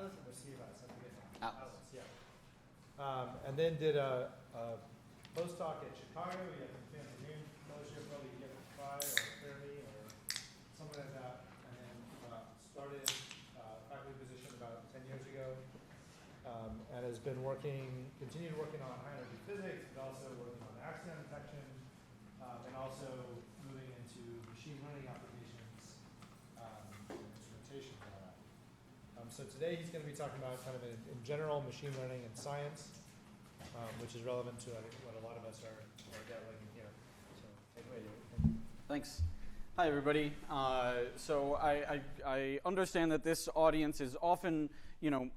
Atlas or CMS? I forget now. Atlas. Yeah. And then did a postdoc at Chicago. You have some fancy name fellowship, probably you get Phi or Fermi or something like that. And then started faculty position about 10 years ago. And has been continued working on high energy physics, but also working on accident detection, and also moving into machine learning applications and instrumentation and all that. So today he's going to be talking about kind of in general machine learning and science, which is relevant to I think what a lot of us are dabbling in here. So take it away. Thanks. Hi, everybody. So I understand that this audience is often,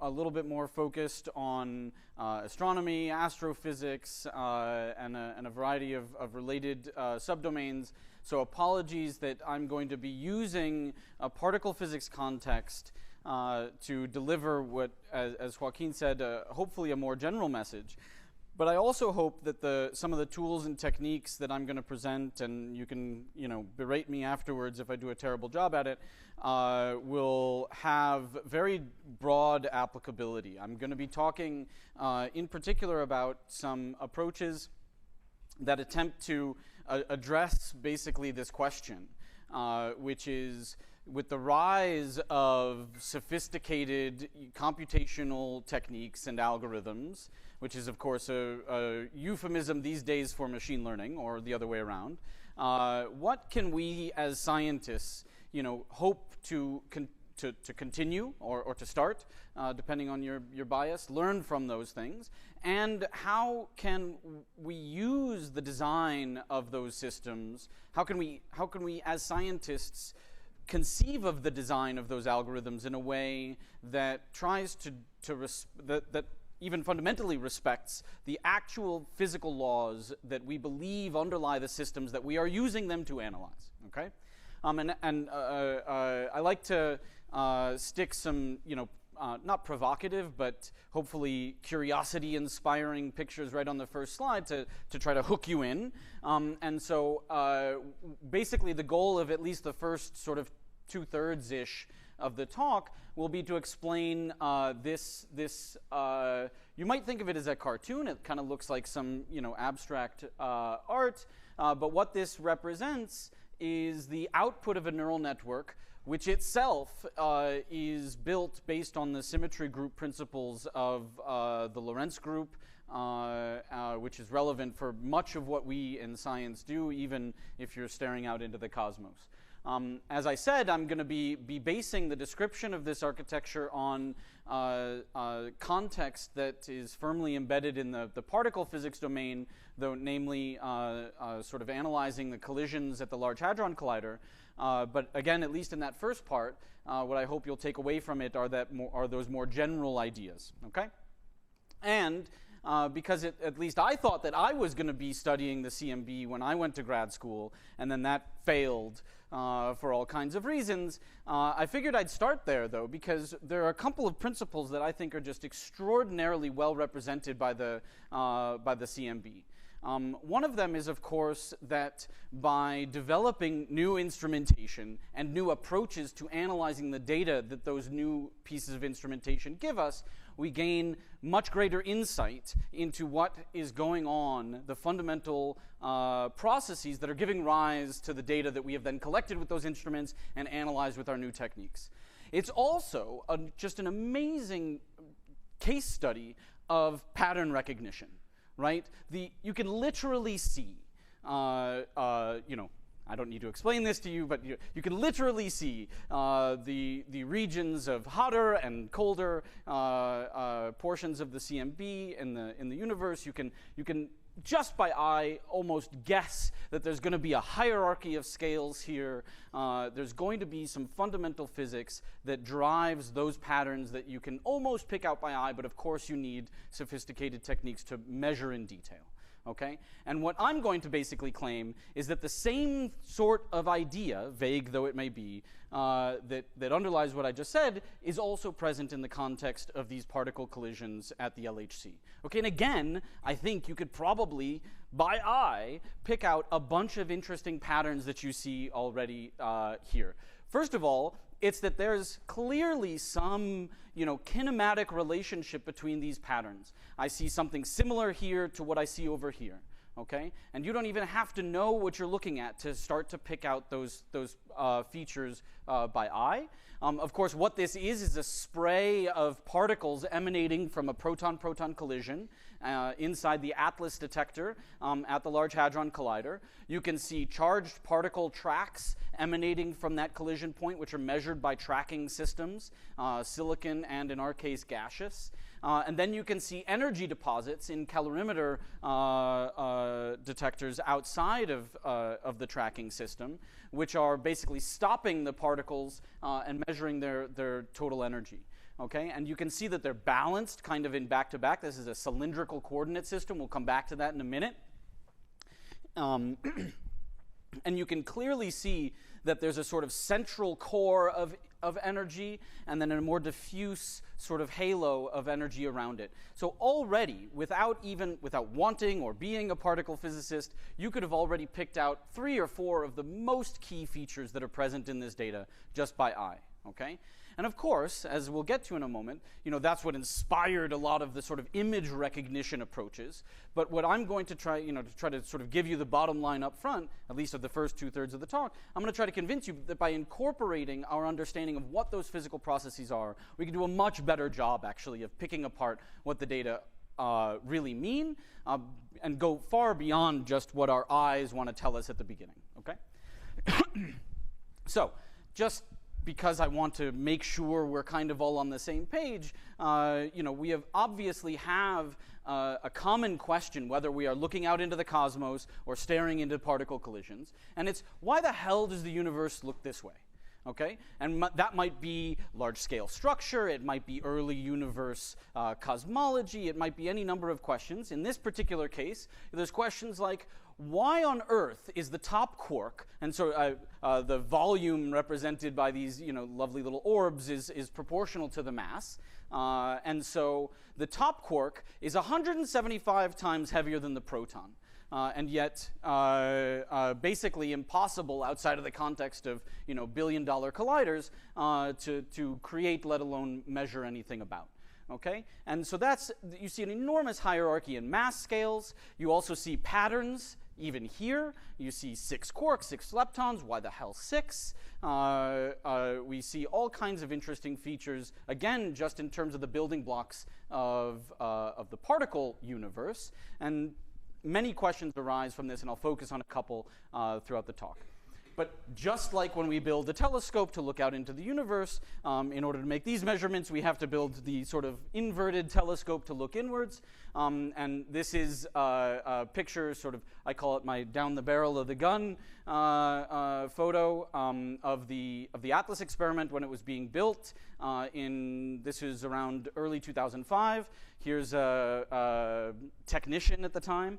a little bit more focused on astronomy, astrophysics, and a variety of related subdomains. So apologies that I'm going to be using a particle physics context to deliver what, as Joaquin said, hopefully a more general message. But I also hope that some of the tools and techniques that I'm going to present, and you can, berate me afterwards if I do a terrible job at it, will have very broad applicability. I'm going to be talking in particular about some approaches that attempt to address basically this question, which is, with the rise of sophisticated computational techniques and algorithms, which is, of course, a euphemism these days for machine learning, or the other way around, what can we as scientists, hope to continue or to start, depending on your bias, learn from those things, and how can we use the design of those systems? How can we as scientists conceive of the design of those algorithms in a way that tries that even fundamentally respects the actual physical laws that we believe underlie the systems that we are using them to analyze. Okay, I like to stick some, not provocative, but hopefully curiosity-inspiring pictures right on the first slide to try to hook you in. And so basically the goal of at least the first sort of 2/3-ish of the talk will be to explain this. You might think of it as a cartoon. It kind of looks like some, abstract art. But what this represents is the output of a neural network, which itself is built based on the symmetry group principles of the Lorentz group, which is relevant for much of what we in science do, even if you're staring out into the cosmos. As I said, I'm going to be basing the description of this architecture on context that is firmly embedded in the particle physics domain, though namely sort of analyzing the collisions at the Large Hadron Collider. But again, at least in that first part, what I hope you'll take away from it are those more general ideas. Okay, and because at least I thought that I was going to be studying the CMB when I went to grad school, and then that failed for all kinds of reasons. I figured I'd start there, though, because there are a couple of principles that I think are just extraordinarily well represented by the CMB. One of them is, of course, that by developing new instrumentation and new approaches to analyzing the data that those new pieces of instrumentation give us, we gain much greater insight into what is going on, the fundamental processes that are giving rise to the data that we have then collected with those instruments and analyzed with our new techniques. It's also just an amazing case study of pattern recognition, right? You can literally see, I don't need to explain this to you, but you can literally see the regions of hotter and colder portions of the CMB in the universe. You can just by eye almost guess that there's going to be a hierarchy of scales here. There's going to be some fundamental physics that drives those patterns that you can almost pick out by eye, but of course you need sophisticated techniques to measure in detail. Okay? And what I'm going to basically claim is that the same sort of idea, vague though it may be, that underlies what I just said, is also present in the context of these particle collisions at the LHC. Okay, and again, I think you could probably, by eye, pick out a bunch of interesting patterns that you see already here. First of all, it's that there's clearly some, kinematic relationship between these patterns. I see something similar here to what I see over here. Okay, and you don't even have to know what you're looking at to start to pick out those features by eye. Of course, what this is a spray of particles emanating from a proton-proton collision inside the ATLAS detector at the Large Hadron Collider. You can see charged particle tracks emanating from that collision point, which are measured by tracking systems, silicon and, in our case, gaseous. And then you can see energy deposits in calorimeter detectors outside of the tracking system, which are basically stopping the particles and measuring their total energy. Okay, and you can see that they're balanced kind of in back-to-back. This is a cylindrical coordinate system. We'll come back to that in a minute. And you can clearly see that there's a sort of central core of energy and then a more diffuse sort of halo of energy around it. So already, without wanting or being a particle physicist, you could have already picked out 3 or 4 of the most key features that are present in this data just by eye. Okay? And of course, as we'll get to in a moment, that's what inspired a lot of the sort of image recognition approaches. But what I'm going to try, to sort of give you the bottom line up front, at least of the first 2/3 of the talk, I'm going to try to convince you that by incorporating our understanding of what those physical processes are, we can do a much better job, actually, of picking apart what the data really mean and go far beyond just what our eyes want to tell us at the beginning. Okay? So, just because I want to make sure we're kind of all on the same page, we obviously have a common question whether we are looking out into the cosmos or staring into particle collisions, and it's why the hell does the universe look this way? Okay, and that might be large-scale structure, it might be early universe cosmology, it might be any number of questions. In this particular case, there's questions like, why on earth is the top quark, and so the volume represented by these lovely little orbs is proportional to the mass, and so the top quark is 175 times heavier than the proton. And yet basically impossible outside of the context of billion-dollar colliders to create, let alone measure anything about. Okay, and so you see an enormous hierarchy in mass scales. You also see patterns. Even here, you see 6 quarks, 6 leptons. Why the hell 6? We see all kinds of interesting features, again, just in terms of the building blocks of the particle universe. And many questions arise from this, and I'll focus on a couple throughout the talk. But just like when we build a telescope to look out into the universe, in order to make these measurements, we have to build the sort of inverted telescope to look inwards. And this is a picture, sort of, I call it my down the barrel of the gun photo of the ATLAS experiment when it was being built. This was around early 2005. Here's a technician at the time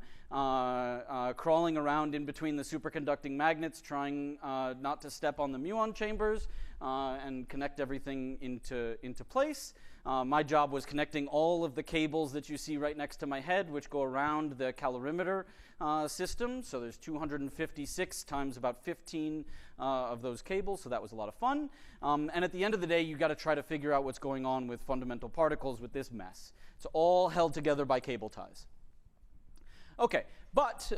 crawling around in between the superconducting magnets, trying not to step on the muon chambers and connect everything into place. My job was connecting all of the cables that you see right next to my head, which go around the calorimeter system. So there's 256 times about 15 of those cables, so that was a lot of fun. And at the end of the day, you got to try to figure out what's going on with fundamental particles with this mess. It's all held together by cable ties. Okay, but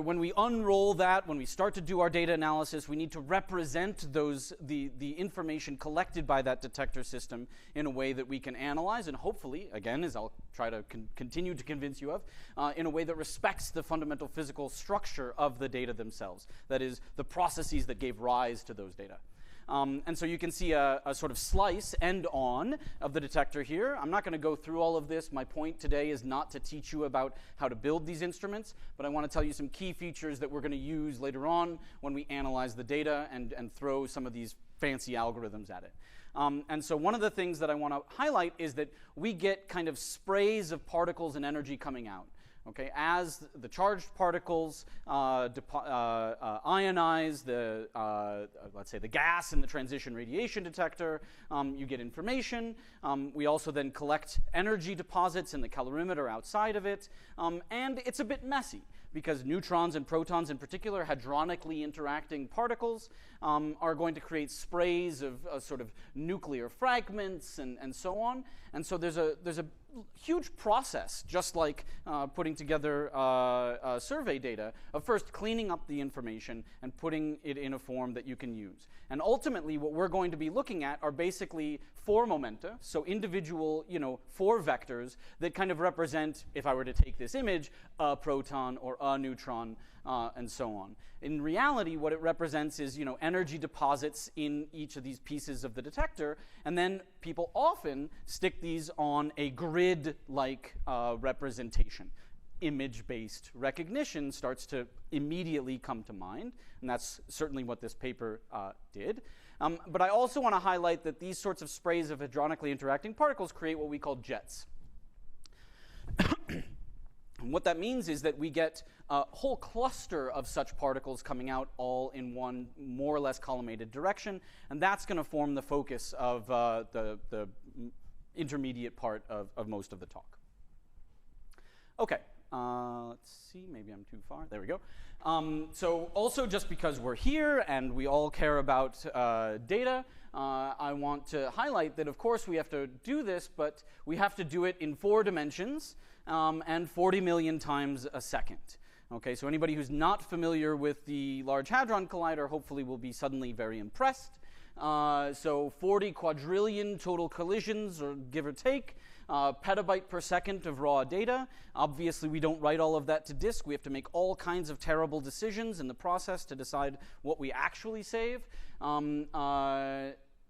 when we unroll that, when we start to do our data analysis, we need to represent the information collected by that detector system in a way that we can analyze, and hopefully, again, as I'll try to continue to convince you of, in a way that respects the fundamental physical structure of the data themselves. That is, the processes that gave rise to those data. And so you can see a sort of slice, end on, of the detector here. I'm not going to go through all of this. My point today is not to teach you about how to build these instruments, but I want to tell you some key features that we're going to use later on when we analyze the data and throw some of these fancy algorithms at it. And so one of the things that I want to highlight is that we get kind of sprays of particles and energy coming out. Okay, as the charged particles ionize let's say the gas in the transition radiation detector, you get information. We also then collect energy deposits in the calorimeter outside of it, and it's a bit messy because neutrons and protons in particular, hadronically interacting particles, are going to create sprays of sort of nuclear fragments and so on. And so there's a huge process, just like putting together survey data, of first cleaning up the information and putting it in a form that you can use. And ultimately, what we're going to be looking at are basically 4 momenta, so individual, 4 vectors that kind of represent, if I were to take this image, a proton or a neutron, and so on. In reality, what it represents is, energy deposits in each of these pieces of the detector, and then people often stick these on a grid-like representation. Image-based recognition starts to immediately come to mind, and that's certainly what this paper did. But I also want to highlight that these sorts of sprays of hadronically interacting particles create what we call jets. And what that means is that we get a whole cluster of such particles coming out all in one more or less collimated direction, and that's going to form the focus of the intermediate part of most of the talk. Okay, let's see, maybe I'm too far. There we go. So also, just because we're here and we all care about data, I want to highlight that, of course, we have to do this, but we have to do it in 4 dimensions and 40 million times a second. Okay, so anybody who's not familiar with the Large Hadron Collider hopefully will be suddenly very impressed. So 40 quadrillion total collisions, or give or take, petabyte per second of raw data. Obviously, we don't write all of that to disk. We have to make all kinds of terrible decisions in the process to decide what we actually save.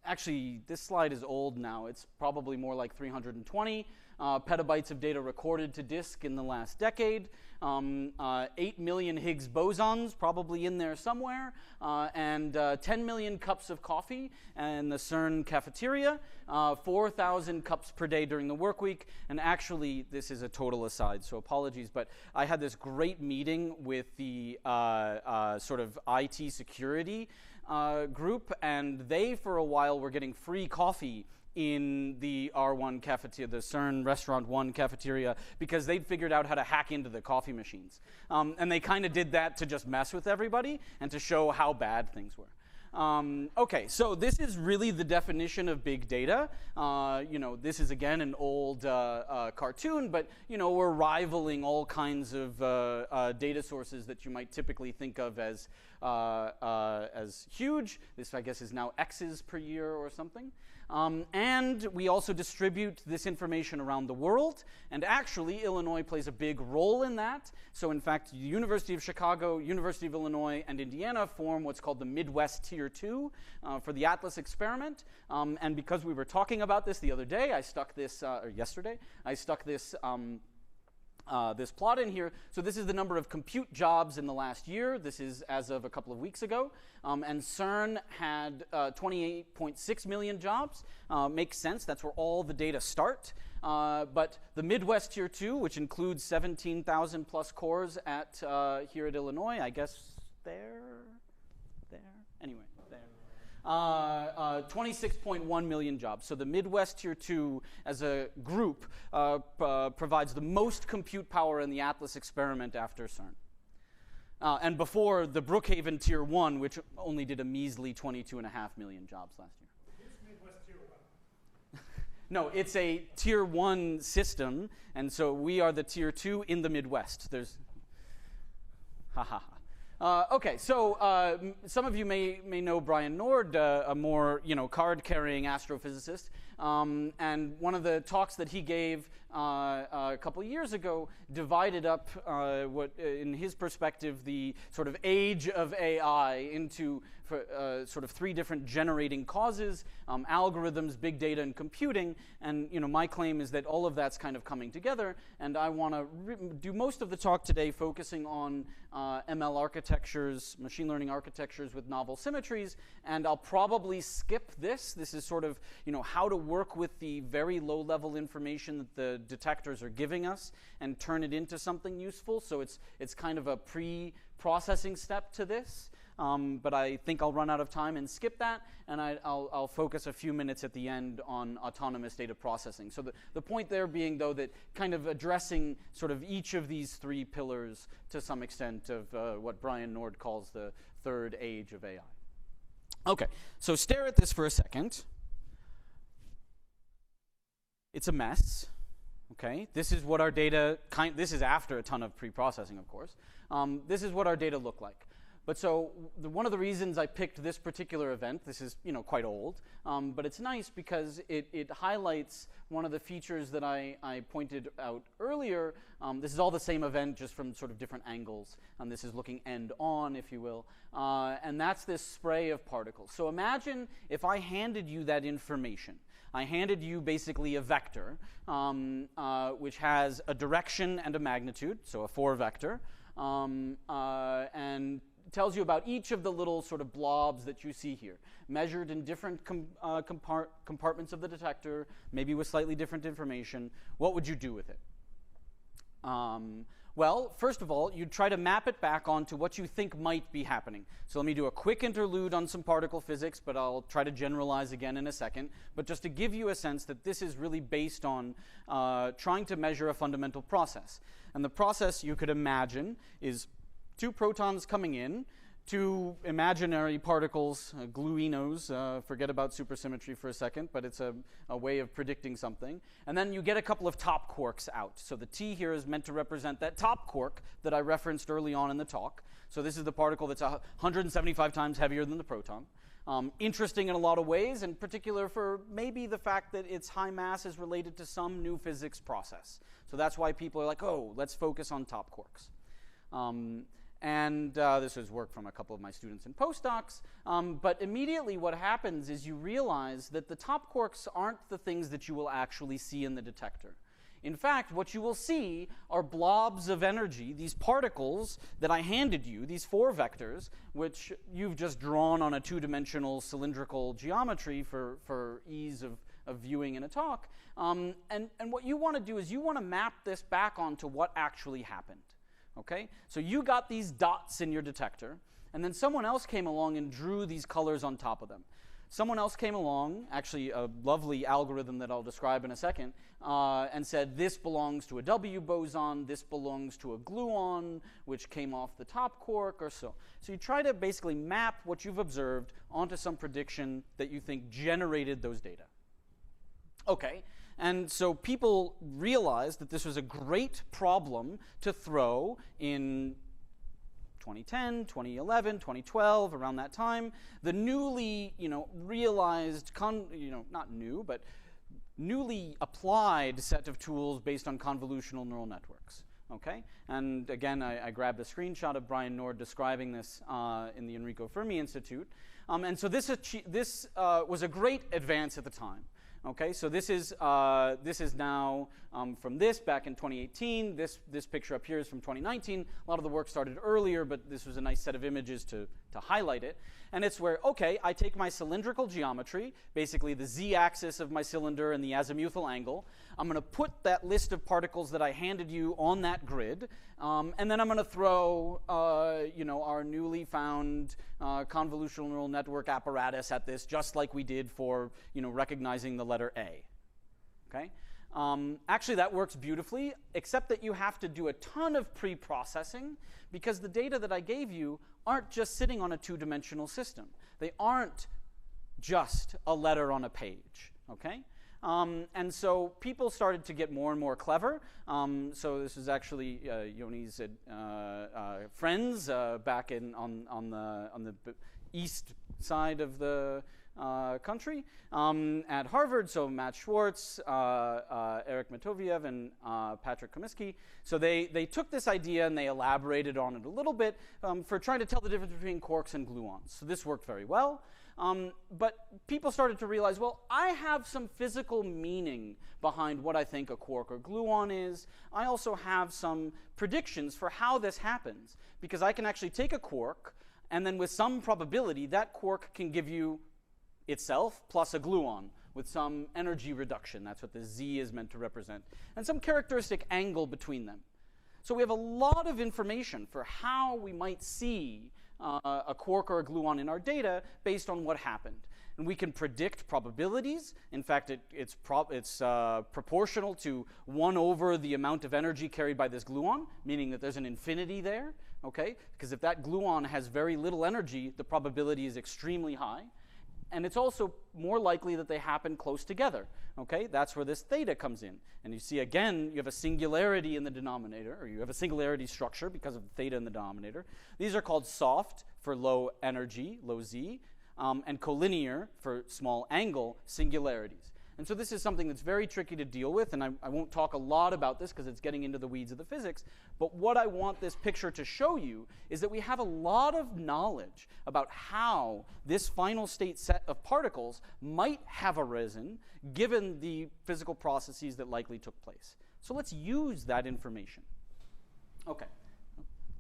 Actually, this slide is old now. It's probably more like 320 petabytes of data recorded to disk in the last decade. 8 million Higgs bosons probably in there somewhere, and 10 million cups of coffee in the CERN cafeteria, 4,000 cups per day during the work week. And actually, this is a total aside, so apologies, but I had this great meeting with the sort of IT security group, and they, for a while, were getting free coffee in the R1 cafeteria, the CERN Restaurant 1 cafeteria, because they'd figured out how to hack into the coffee machines. And they kind of did that to just mess with everybody and to show how bad things were. Okay, so this is really the definition of big data. This is, again, an old cartoon, but, we're rivaling all kinds of data sources that you might typically think of as huge. This, I guess, is now X's per year or something. And we also distribute this information around the world, and actually Illinois plays a big role in that. So in fact, the University of Chicago, University of Illinois, and Indiana form what's called the Midwest Tier 2 for the ATLAS experiment. And because we were talking about this the other day, I stuck this, or yesterday, I stuck this this plot in here. So this is the number of compute jobs in the last year. This is as of a couple of weeks ago. And CERN had 28.6 million jobs. Makes sense. That's where all the data start. But the Midwest Tier 2, which includes 17,000 plus cores at here at Illinois, I guess anyway, there. 26.1 million jobs. So the Midwest Tier 2 as a group provides the most compute power in the ATLAS experiment after CERN. And before the Brookhaven Tier 1, which only did a measly 22.5 million jobs last year. Here's Midwest Tier 1. No, it's a Tier 1 system, and so we are the Tier 2 in the Midwest. There's... Ha ha ha. Okay, so some of you may know Brian Nord, a more card-carrying astrophysicist, and one of the talks that he gave a couple of years ago divided up what, in his perspective, the sort of age of AI into sort of 3 different generating causes: algorithms, big data, and computing. And my claim is that all of that's kind of coming together. And I want to do most of the talk today focusing on ML architectures, machine learning architectures with novel symmetries. And I'll probably skip this. This is sort of how to work with the very low-level information that the detectors are giving us and turn it into something useful. So it's kind of a pre-processing step to this. but I think I'll run out of time and skip that, and I'll focus a few minutes at the end on autonomous data processing. So the point there being, though, that kind of addressing sort of each of these three pillars to some extent of what Brian Nord calls the third age of AI. Okay, so stare at this for a second. It's a mess. Okay, this is what our data, this is after a ton of pre-processing, of course. This is what our data look like. But so one of the reasons I picked this particular event, this is quite old, but it's nice because it highlights one of the features that I pointed out earlier. This is all the same event, just from sort of different angles. This is looking end on, if you will. And that's this spray of particles. So imagine if I handed you that information. I handed you basically a vector, which has a direction and a magnitude, so a 4 vector, and tells you about each of the little sort of blobs that you see here, measured in different compartments of the detector, maybe with slightly different information. What would you do with it? Well, first of all, you'd try to map it back onto what you think might be happening. So let me do a quick interlude on some particle physics, but I'll try to generalize again in a second. But just to give you a sense that this is really based on trying to measure a fundamental process. And the process you could imagine is 2 protons coming in, 2 imaginary particles, gluinos, forget about supersymmetry for a second, but it's a way of predicting something. And then you get a couple of top quarks out. So the T here is meant to represent that top quark that I referenced early on in the talk. So this is the particle that's 175 times heavier than the proton. Interesting in a lot of ways, in particular for maybe the fact that its high mass is related to some new physics process. So that's why people are like, oh, let's focus on top quarks. And this is work from a couple of my students and postdocs. But immediately what happens is you realize that the top quarks aren't the things that you will actually see in the detector. In fact, what you will see are blobs of energy, these particles that I handed you, these 4 vectors, which you've just drawn on a 2-dimensional cylindrical geometry for ease of viewing in a talk. And what you want to do is you want to map this back onto what actually happened. Okay, so you got these dots in your detector, and then someone else came along and drew these colors on top of them. Someone else came along, actually a lovely algorithm that I'll describe in a second, and said this belongs to a W boson, this belongs to a gluon, which came off the top quark, or so. So you try to basically map what you've observed onto some prediction that you think generated those data. Okay. And so people realized that this was a great problem to throw in 2010, 2011, 2012, around that time. The newly, realized, not new, but newly applied set of tools based on convolutional neural networks. Okay, and again, I grabbed a screenshot of Brian Nord describing this in the Enrico Fermi Institute. And so this was a great advance at the time. Okay, so this is now from this back in 2018. This picture up here is from 2019. A lot of the work started earlier, but this was a nice set of images to highlight it. And it's where, okay, I take my cylindrical geometry, basically the z-axis of my cylinder and the azimuthal angle. I'm going to put that list of particles that I handed you on that grid, and then I'm going to throw, our newly found convolutional neural network apparatus at this, just like we did for, recognizing the letter A. Okay. Actually, that works beautifully, except that you have to do a ton of pre-processing because the data that I gave you aren't just sitting on a 2-dimensional system. They aren't just a letter on a page, okay? And so people started to get more and more clever. So this is actually Yoni's friends back on the east side of the country at Harvard. So Matt Schwartz, Eric Matoviev, and Patrick Komisky. So they took this idea and they elaborated on it a little bit for trying to tell the difference between quarks and gluons. So this worked very well. But people started to realize, well, I have some physical meaning behind what I think a quark or gluon is. I also have some predictions for how this happens, because I can actually take a quark, and then with some probability, that quark can give you itself plus a gluon with some energy reduction. That's what the Z is meant to represent, and some characteristic angle between them. So we have a lot of information for how we might see a quark or a gluon in our data based on what happened. And we can predict probabilities. In fact, it's proportional to 1 over the amount of energy carried by this gluon, meaning that there's an infinity there, okay? Because if that gluon has very little energy, the probability is extremely high. And it's also more likely that they happen close together, okay? That's where this theta comes in. And you see, again, you have a singularity in the denominator, or you have a singularity structure because of theta in the denominator. These are called soft for low energy, low z, and collinear for small angle singularities. And so this is something that's very tricky to deal with, and I won't talk a lot about this because it's getting into the weeds of the physics, but what I want this picture to show you is that we have a lot of knowledge about how this final state set of particles might have arisen given the physical processes that likely took place. So let's use that information. Okay,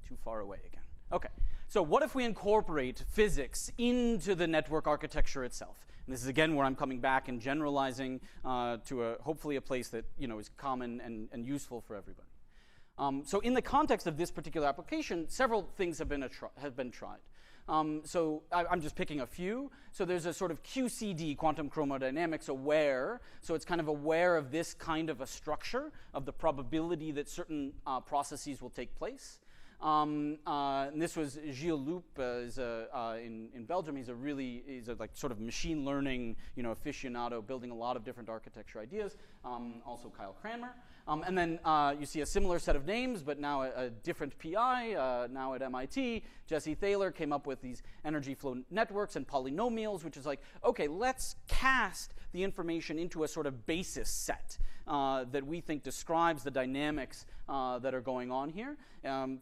too far away again. Okay, so what if we incorporate physics into the network architecture itself? And this is again where I'm coming back and generalizing to hopefully a place that is common and useful for everybody. So in the context of this particular application, several things have been tried. So I'm just picking a few. So there's a sort of QCD, quantum chromodynamics aware. So it's kind of aware of this kind of a structure of the probability that certain processes will take place. And this was Gilles Loup in Belgium. He's a like sort of machine learning aficionado, building a lot of different architecture ideas. Also Kyle Cranmer. And then you see a similar set of names, but now a different PI, now at MIT. Jesse Thaler came up with these energy flow networks and polynomials, which is like, okay, let's cast the information into a sort of basis set that we think describes the dynamics that are going on here.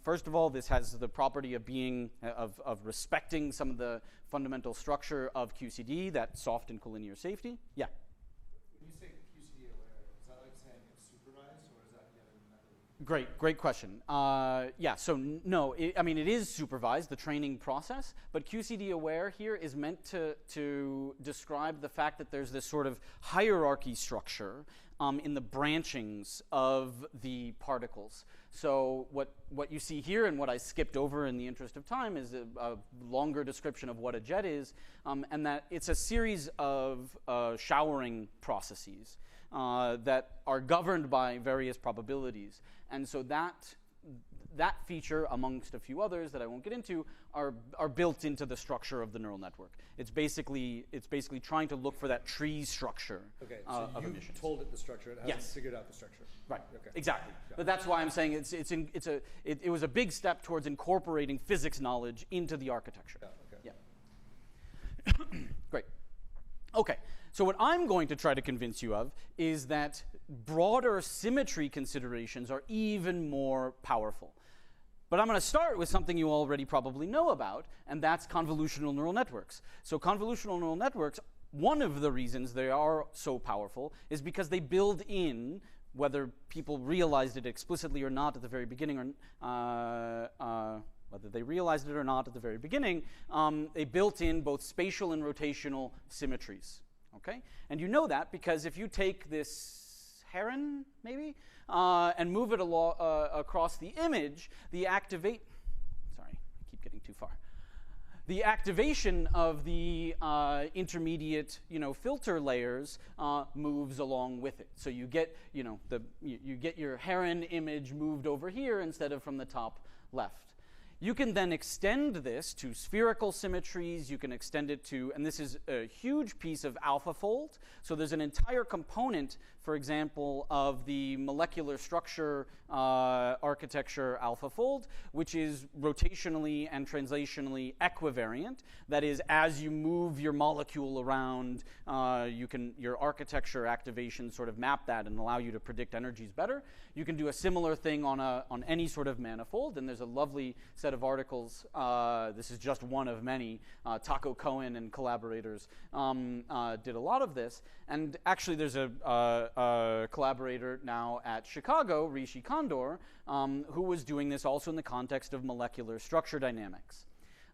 First of all, this has the property of being, of respecting some of the fundamental structure of QCD, that soft and collinear safety. Yeah? When you say QCD aware, is that like saying it's supervised, or is that yet another? Great question. Yeah, so no, it is supervised, the training process, but QCD aware here is meant to describe the fact that there's this sort of hierarchy structure in the branchings of the particles. So what you see here, and what I skipped over in the interest of time, is a longer description of what a jet is, and that it's a series of showering processes that are governed by various probabilities. And so that feature, amongst a few others that I won't get into, are built into the structure of the neural network. It's basically trying to look for that tree structure. Okay, so of you emissions. told it the structure. It hasn't figured out the structure. Right. Okay. Exactly. Got But that's why I'm saying it was a big step towards incorporating physics knowledge into the architecture. Yeah. Okay. Yeah. Great. Okay. So what I'm going to try to convince you of is that broader symmetry considerations are even more powerful. But I'm going to start with something you already probably know about, and that's convolutional neural networks. So convolutional neural networks, one of the reasons they are so powerful is because they build in, whether people realized it explicitly or not at the very beginning, whether they realized it or not at the very beginning, they built in both spatial and rotational symmetries. Okay? And you know that because if you take this heron, maybe, and move it across the image, the activation of the intermediate, filter layers moves along with it. So you get, you get your heron image moved over here instead of from the top left. You can then extend this to spherical symmetries. You can extend it to, and this is a huge piece of AlphaFold. So there's an entire component, for example, of the molecular structure architecture AlphaFold, which is rotationally and translationally equivariant. That is, as you move your molecule around, your architecture activation sort of map that and allow you to predict energies better. You can do a similar thing on any sort of manifold, and there's a lovely set of articles. This is just one of many. Taco Cohen and collaborators did a lot of this. And actually, there's a collaborator now at Chicago, Rishi Kondor, who was doing this also in the context of molecular structure dynamics.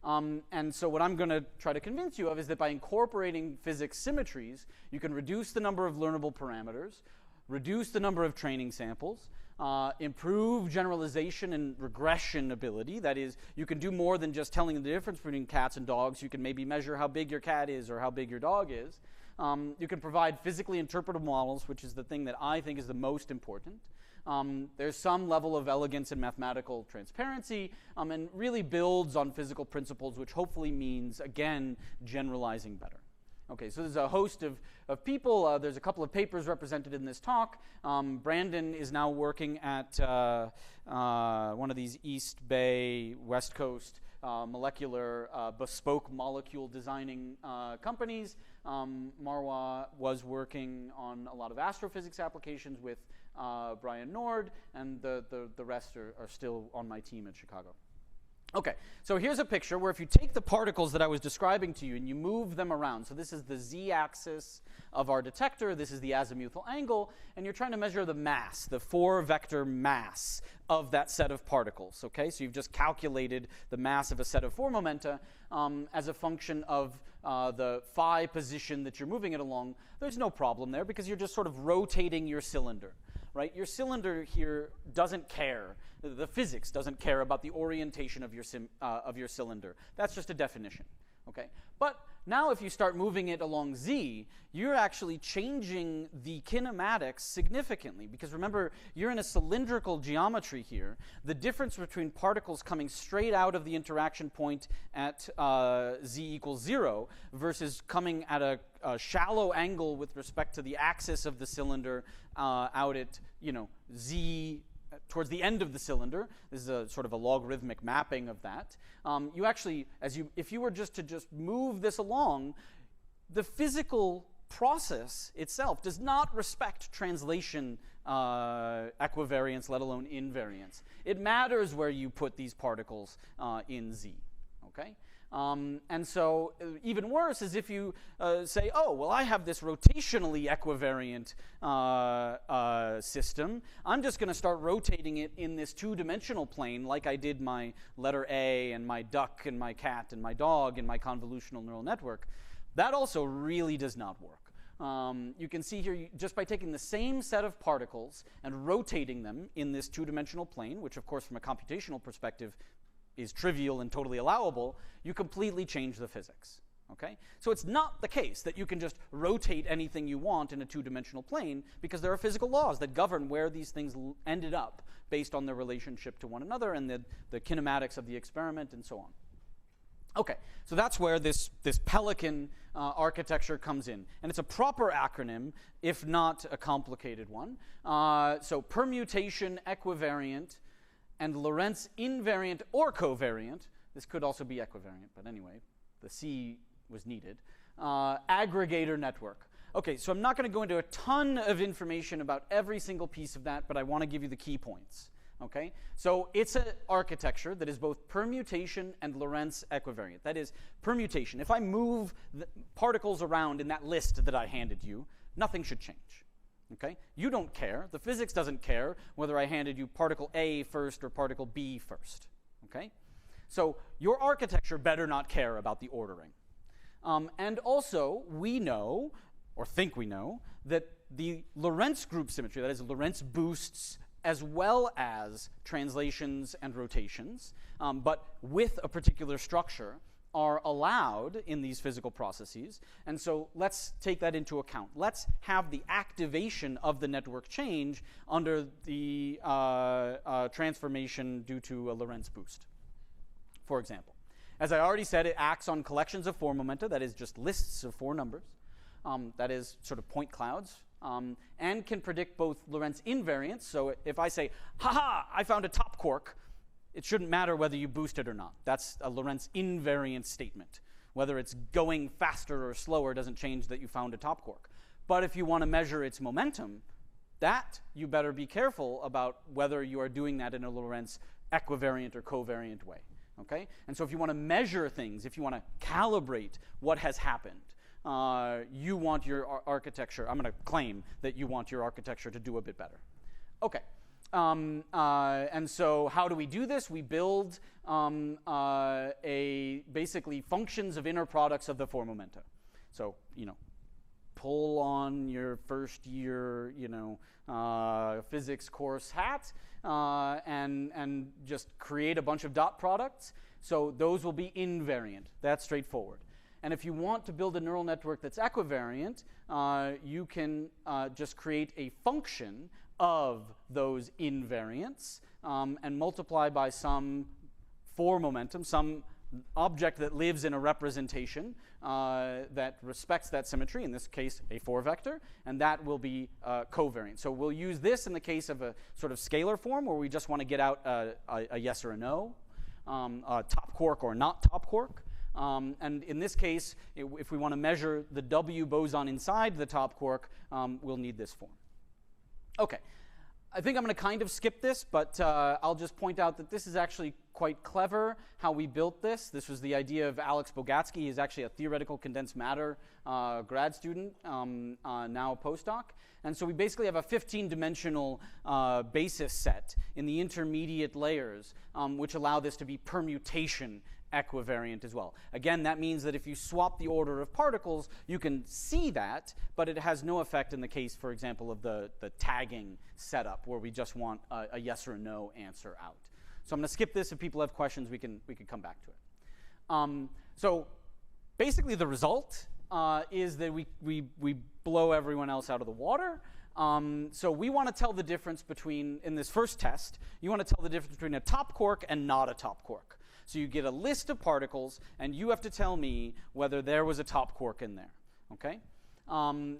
And so what I'm going to try to convince you of is that by incorporating physics symmetries, you can reduce the number of learnable parameters, reduce the number of training samples, improve generalization and regression ability. That is, you can do more than just telling the difference between cats and dogs. You can maybe measure how big your cat is or how big your dog is. You can provide physically interpretable models, which is the thing that I think is the most important. There's some level of elegance and mathematical transparency, and really builds on physical principles, which hopefully means, again, generalizing better. Okay, so there's a host of people. There's a couple of papers represented in this talk. Brandon is now working at one of these East Bay, West Coast molecular bespoke molecule designing companies. Marwa was working on a lot of astrophysics applications with Brian Nord, and the rest are still on my team in Chicago. Okay, so here's a picture where if you take the particles that I was describing to you and you move them around, so this is the z-axis of our detector, this is the azimuthal angle, and you're trying to measure the mass, the 4-vector mass of that set of particles, okay? So you've just calculated the mass of a set of 4 momenta as a function of the phi position that you're moving it along. There's no problem there because you're just sort of rotating your cylinder. Right? Your cylinder here doesn't care. The physics doesn't care about the orientation of your cylinder. That's just a definition. Okay? But now if you start moving it along z, you're actually changing the kinematics significantly, because remember, you're in a cylindrical geometry here. The difference between particles coming straight out of the interaction point at z equals 0 versus coming at a shallow angle with respect to the axis of the cylinder out at, z towards the end of the cylinder. This is a sort of a logarithmic mapping of that. You actually, if you were just to move this along, the physical process itself does not respect translation equivariance, let alone invariance. It matters where you put these particles in z. Okay? And so even worse is if you say, oh, well, I have this rotationally equivariant system. I'm just going to start rotating it in this 2-dimensional plane like I did my letter A and my duck and my cat and my dog and my convolutional neural network. That also really does not work. You can see here, just by taking the same set of particles and rotating them in this 2-dimensional plane, which of course from a computational perspective is trivial and totally allowable, you completely change the physics. Okay? So it's not the case that you can just rotate anything you want in a 2-dimensional plane, because there are physical laws that govern where these things ended up based on their relationship to one another and the kinematics of the experiment and so on. Okay, so that's where this Pelican architecture comes in. And it's a proper acronym, if not a complicated one. So permutation, equivariant, and Lorentz invariant or covariant. This could also be equivariant, but anyway, the C was needed. Aggregator network. Okay, so I'm not going to go into a ton of information about every single piece of that, but I want to give you the key points. Okay, so it's an architecture that is both permutation and Lorentz equivariant. That is, permutation. If I move the particles around in that list that I handed you, nothing should change. Okay? You don't care. The physics doesn't care whether I handed you particle A first or particle B first. Okay? So your architecture better not care about the ordering. And also, we know, or think we know, that the Lorentz group symmetry, that is, Lorentz boosts as well as translations and rotations, but with a particular structure, are allowed in these physical processes. And so let's take that into account. Let's have the activation of the network change under the transformation due to a Lorentz boost, for example. As I already said, it acts on collections of 4 momenta, that is just lists of 4 numbers, that is sort of point clouds, and can predict both Lorentz invariance. So if I say, ha-ha, I found a top quark, it shouldn't matter whether you boost it or not. That's a Lorentz invariant statement. Whether it's going faster or slower doesn't change that you found a top quark. But if you want to measure its momentum, that you better be careful about whether you are doing that in a Lorentz equivariant or covariant way. Okay? And so if you want to measure things, if you want to calibrate what has happened, you want your architecture, I'm going to claim that you want your architecture to do a bit better. Okay. And so how do we do this? We build basically functions of inner products of the 4 momenta. So, pull on your first year, physics course hat and just create a bunch of dot products. So those will be invariant. That's straightforward. And if you want to build a neural network that's equivariant, you can just create a function of those invariants and multiply by some for momentum, some object that lives in a representation that respects that symmetry, in this case a 4 vector, and that will be covariant. So we'll use this in the case of a sort of scalar form where we just want to get out a yes or a no, a top quark or not top quark. And in this case, if we want to measure the W boson inside the top quark, we'll need this form. Okay. I think I'm going to kind of skip this, but I'll just point out that this is actually quite clever how we built this. This was the idea of Alex Bogatsky. He's actually a theoretical condensed matter grad student, now a postdoc. And so we basically have a 15-dimensional basis set in the intermediate layers, which allow this to be permutation equivariant as well. Again, that means that if you swap the order of particles, you can see that, but it has no effect in the case, for example, of the tagging setup where we just want a yes or a no answer out. So I'm going to skip this. If people have questions, we can come back to it. So basically the result is that we blow everyone else out of the water. So we want to tell the difference between, in this first test, you want to tell the difference between a top quark and not a top quark. So you get a list of particles, and you have to tell me whether there was a top quark in there, okay?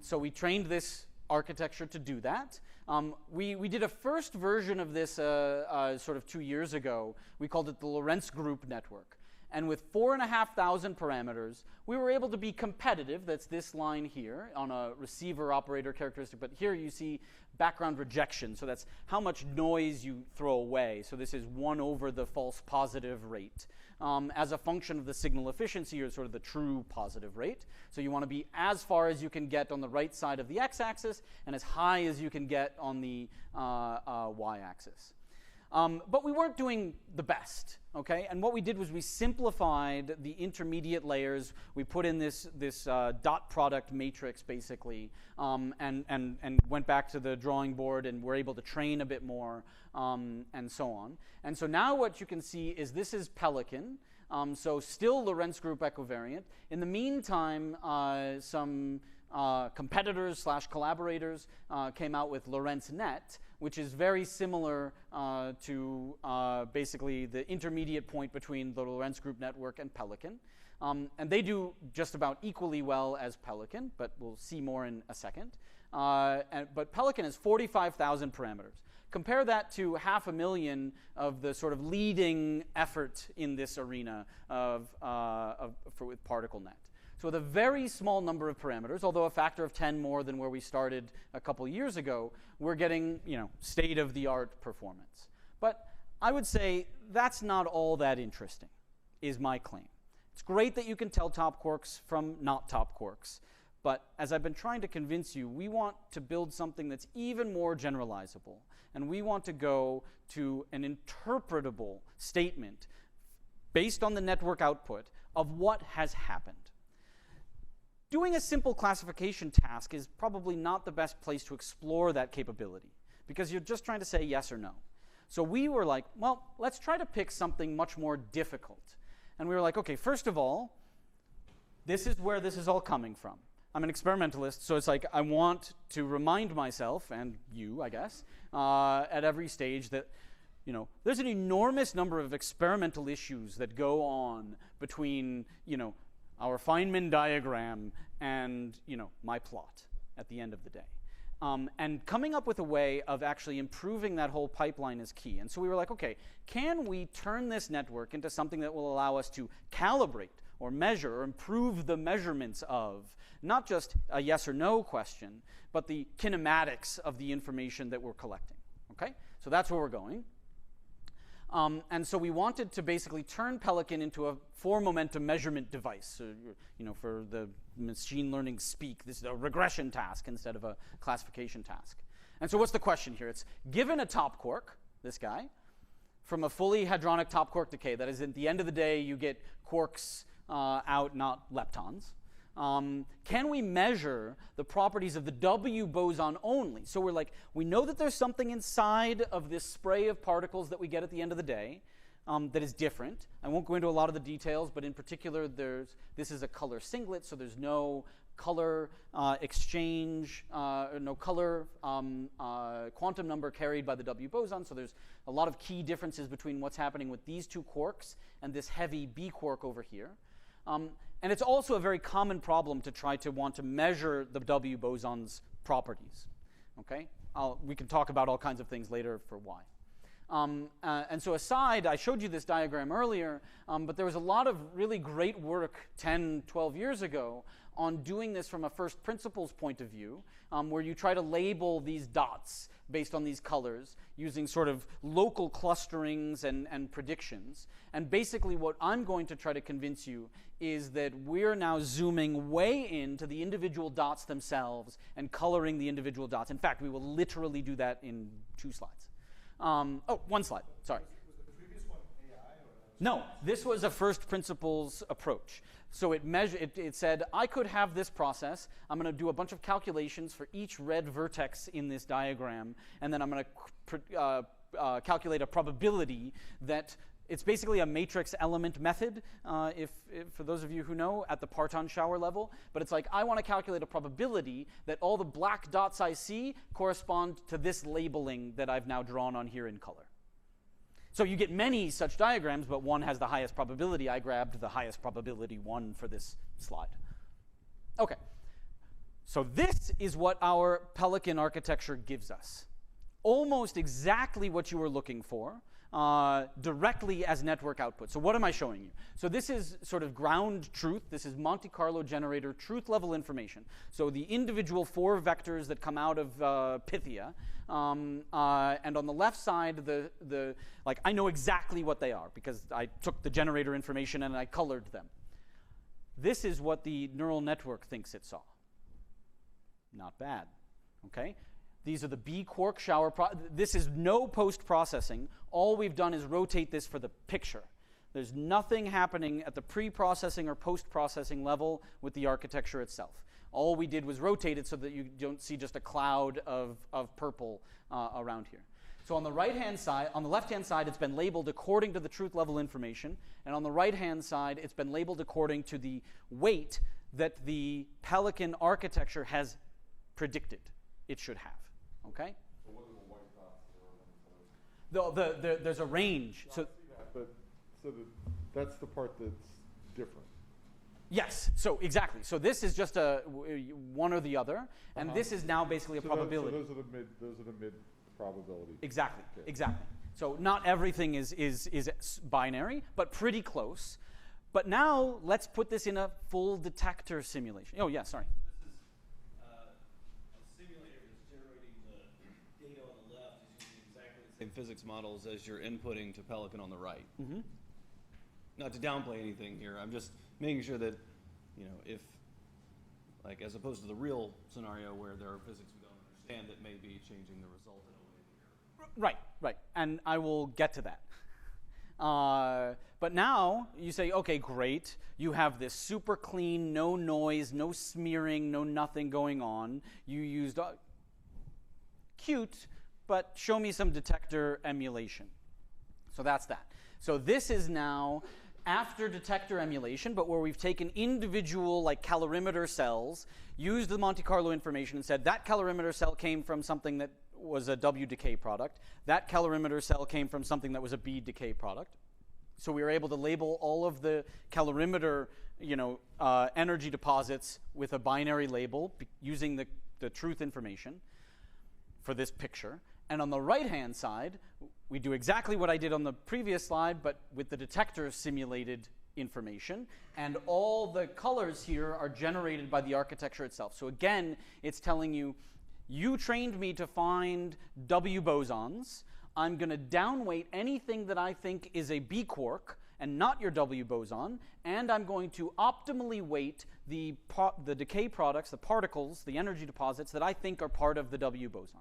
So we trained this architecture to do that. We did a first version of this sort of 2 years ago. We called it the Lorentz group network. And with 4,500 parameters, we were able to be competitive. That's this line here on a receiver operator characteristic. But here you see background rejection. So that's how much noise you throw away. So this is 1 over the false positive rate as a function of the signal efficiency, or sort of the true positive rate. So you want to be as far as you can get on the right side of the x-axis and as high as you can get on the y-axis. But we weren't doing the best, okay? And what we did was we simplified the intermediate layers. We put in this dot product matrix, basically, and went back to the drawing board and were able to train a bit more, and so on. And so now what you can see is this is Pelican, so still Lorentz group equivariant. In the meantime, some competitors / collaborators came out with LorentzNet, which is very similar to basically the intermediate point between the Lorentz group network and Pelican. And they do just about equally well as Pelican, but we'll see more in a second. But Pelican has 45,000 parameters. Compare that to 500,000 of the sort of leading effort in this arena with ParticleNet. So with a very small number of parameters, although a factor of 10 more than where we started a couple years ago, we're getting, state-of-the-art performance. But I would say that's not all that interesting, is my claim. It's great that you can tell top quarks from not top quarks, but as I've been trying to convince you, we want to build something that's even more generalizable, and we want to go to an interpretable statement based on the network output of what has happened. Doing a simple classification task is probably not the best place to explore that capability, because you're just trying to say yes or no. So we were like, well, let's try to pick something much more difficult. And we were like, okay, first of all, this is where this is all coming from. I'm an experimentalist, so it's like I want to remind myself, and you, I guess, at every stage that, there's an enormous number of experimental issues that go on between, our Feynman diagram and, my plot at the end of the day. And coming up with a way of actually improving that whole pipeline is key. And so we were like, okay, can we turn this network into something that will allow us to calibrate or measure or improve the measurements of not just a yes or no question, but the kinematics of the information that we're collecting, okay? So that's where we're going. And so we wanted to basically turn Pelican into a 4-momentum measurement device. So, for the machine learning speak, this is a regression task instead of a classification task. And so what's the question here? It's given a top quark, this guy, from a fully hadronic top quark decay, that is, at the end of the day, you get quarks out, not leptons. Can we measure the properties of the W boson only? So we're like, we know that there's something inside of this spray of particles that we get at the end of the day that is different. I won't go into a lot of the details, but in particular, this is a color singlet, so there's no color exchange, no color quantum number carried by the W boson, so there's a lot of key differences between what's happening with these two quarks and this heavy B quark over here. And it's also a very common problem to try to want to measure the W boson's properties. Okay? We can talk about all kinds of things later for why. And so aside, I showed you this diagram earlier, but there was a lot of really great work 10, 12 years ago on doing this from a first principles point of view, where you try to label these dots based on these colors using sort of local clusterings and predictions. And basically what I'm going to try to convince you is that we're now zooming way into the individual dots themselves and coloring the individual dots. In fact, we will literally do that in 2 slides. One slide, sorry. Was the previous one AI? No, this was a first principles approach. So it said, I could have this process. I'm going to do a bunch of calculations for each red vertex in this diagram, and then I'm going to calculate a probability that it's basically a matrix element method, if for those of you who know, at the parton shower level. But it's like, I want to calculate a probability that all the black dots I see correspond to this labeling that I've now drawn on here in color. So you get many such diagrams, but one has the highest probability. I grabbed the highest probability one for this slide. Okay. So this is what our Pelican architecture gives us. Almost exactly what you were looking for. Directly as network output. So what am I showing you? So this is sort of ground truth. This is Monte Carlo generator truth level information. So the individual 4 vectors that come out of Pythia, and on the left side, like I know exactly what they are because I took the generator information and I colored them. This is what the neural network thinks it saw. Not bad. Okay. These are the B quark shower. This is no post-processing. All we've done is rotate this for the picture. There's nothing happening at the pre-processing or post-processing level with the architecture itself. All we did was rotate it so that you don't see just a cloud of purple around here. So on the right-hand side, on the left-hand side, it's been labeled according to the truth level information, and on the right-hand side, it's been labeled according to the weight that the Pelican architecture has predicted it should have. Okay? So what are the white dots? There's a range. So that's the part that's different. yes. So exactly. So this is just one or the other, and this is now basically a probability. So those are the mid probability. Exactly. Okay. Exactly. So not everything is binary, but pretty close. But now let's put this in a full detector simulation. Oh yeah. Sorry. Same physics models as you're inputting to Pelican on the right. Mm-hmm. Not to downplay anything here, I'm just making sure that, if, like, as opposed to the real scenario where there are physics we don't understand that may be changing the result in a way here. Right, and I will get to that. But now you say, okay, great. You have this super clean, no noise, no smearing, no nothing going on. You used cute, but show me some detector emulation. So that's that. So this is now after detector emulation, but where we've taken individual like calorimeter cells, used the Monte Carlo information and said that calorimeter cell came from something that was a W decay product. That calorimeter cell came from something that was a B decay product. So we were able to label all of the calorimeter energy deposits with a binary label using the truth information for this picture. And on the right-hand side, we do exactly what I did on the previous slide, but with the detector simulated information. And all the colors here are generated by the architecture itself. So again, it's telling you, you trained me to find W bosons. I'm going to downweight anything that I think is a B quark and not your W boson. And I'm going to optimally weight the decay products, the particles, the energy deposits that I think are part of the W boson.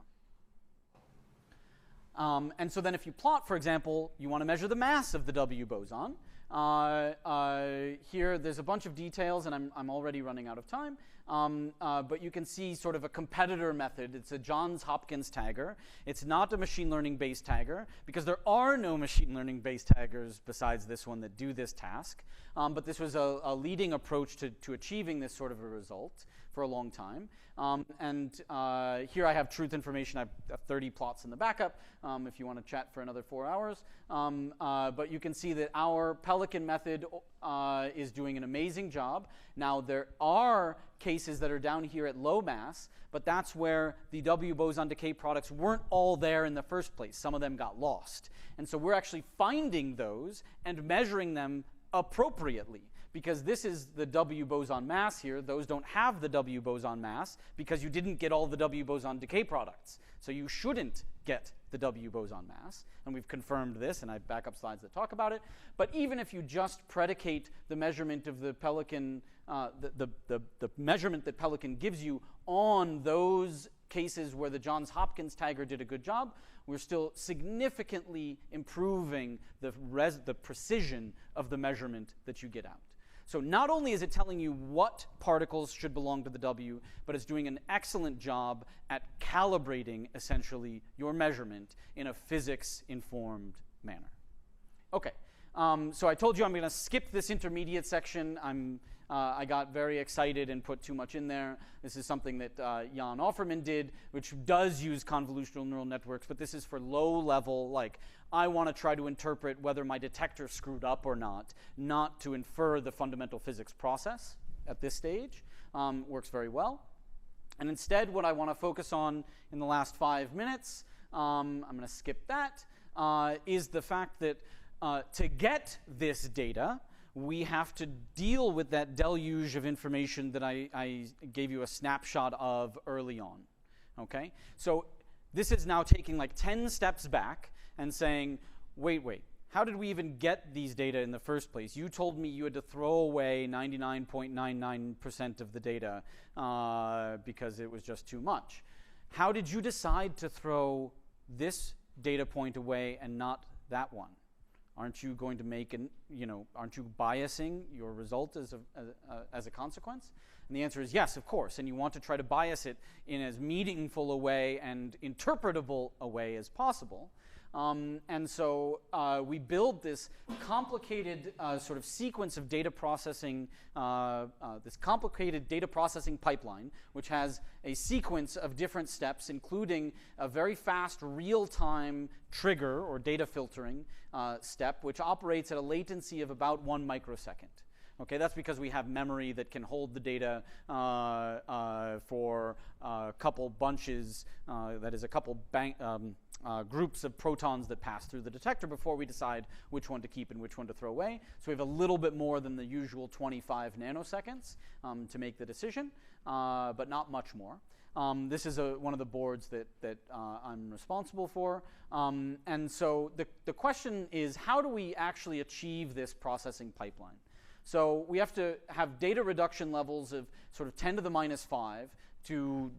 And so then if you plot, for example, you want to measure the mass of the W boson, Here, there's a bunch of details, and I'm already running out of time. But you can see sort of a competitor method. It's a Johns Hopkins tagger. It's not a machine learning-based tagger, because there are no machine learning-based taggers besides this one that do this task. But this was a leading approach to achieving this sort of a result for a long time. Here I have truth information. I have 30 plots in the backup if you want to chat for another 4 hours. But you can see that our Pelican method is doing an amazing job. Now, there are cases that are down here at low mass, but that's where the W boson decay products weren't all there in the first place. Some of them got lost. And so we're actually finding those and measuring them appropriately, because this is the W boson mass here. Those don't have the W boson mass because you didn't get all the W boson decay products. So you shouldn't get the W boson mass, and we've confirmed this, and I have backup slides that talk about it. But even if you just predicate the measurement of the Pelican, the measurement that Pelican gives you on those cases where the Johns Hopkins tagger did a good job, we're still significantly improving the precision of the measurement that you get out. So not only is it telling you what particles should belong to the W, but it's doing an excellent job at calibrating, essentially, your measurement in a physics-informed manner. Okay, so I told you I'm going to skip this intermediate section. I got very excited and put too much in there. This is something that Jan Offerman did, which does use convolutional neural networks, but this is for low-level, like, I want to try to interpret whether my detector screwed up or not to infer the fundamental physics process at this stage. Works very well. And instead, what I want to focus on in the last 5 minutes, I'm going to skip that, is the fact that to get this data, we have to deal with that deluge of information that I gave you a snapshot of early on. Okay? So this is now taking like 10 steps back and saying, wait, how did we even get these data in the first place? You told me you had to throw away 99.99% of the data because it was just too much. How did you decide to throw this data point away and not that one? Aren't you going to aren't you biasing your result as a consequence? And the answer is yes, of course. And you want to try to bias it in as meaningful a way and interpretable a way as possible. And so we build this complicated sort of sequence of data processing, this complicated data processing pipeline, which has a sequence of different steps, including a very fast real-time trigger or data filtering step, which operates at a latency of about 1 microsecond. Okay, that's because we have memory that can hold the data for a couple bunches, that is a couple groups of protons that pass through the detector before we decide which one to keep and which one to throw away. So we have a little bit more than the usual 25 nanoseconds to make the decision, but not much more. This is one of the boards that I'm responsible for. And so the question is, how do we actually achieve this processing pipeline? So we have to have data reduction levels of sort of 10 to the minus 5 to